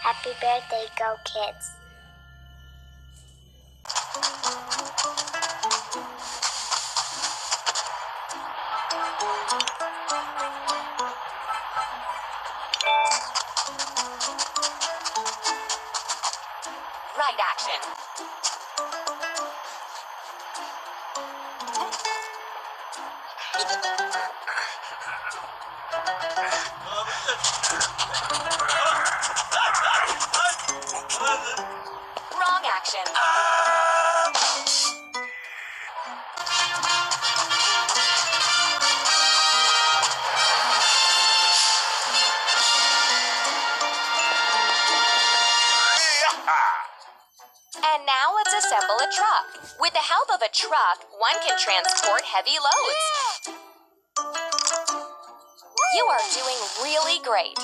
Happy birthday, Gokids. Right action. Wrong action. And now let's assemble a truck. With the help of a truck, one can transport heavy loads. You are doing really great.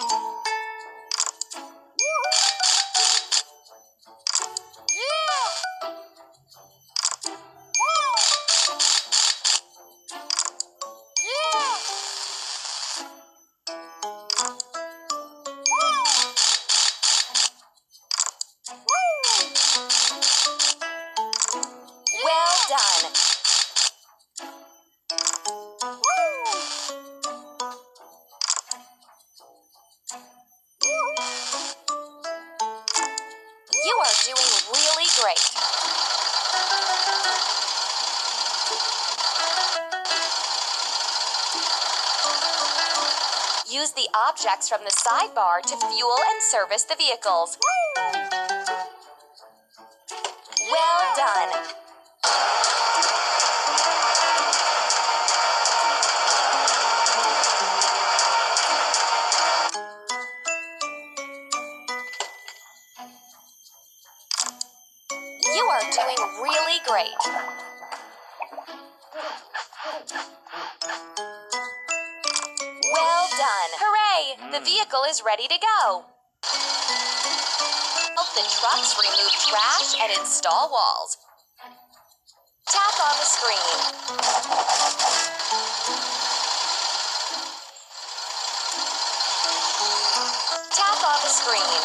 Well done. You are doing really great. Use the objects from the sidebar to fuel and service the vehicles. Well done. You are doing really great. Well done. Hooray! The vehicle is ready to go. Help the trucks remove trash and install walls. Tap on the screen. Tap on the screen.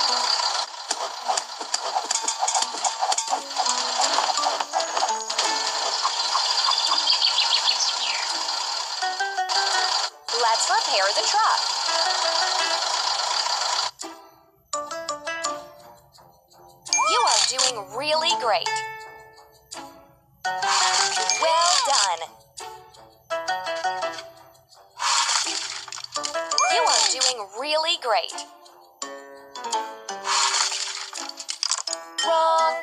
Let's repair the truck. You are doing really great. Well done. You are doing really great. Wrong.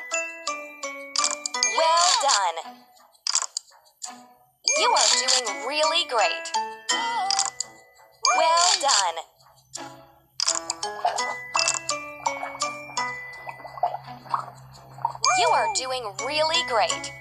Well done. You are doing really great. Well done. You are doing really great.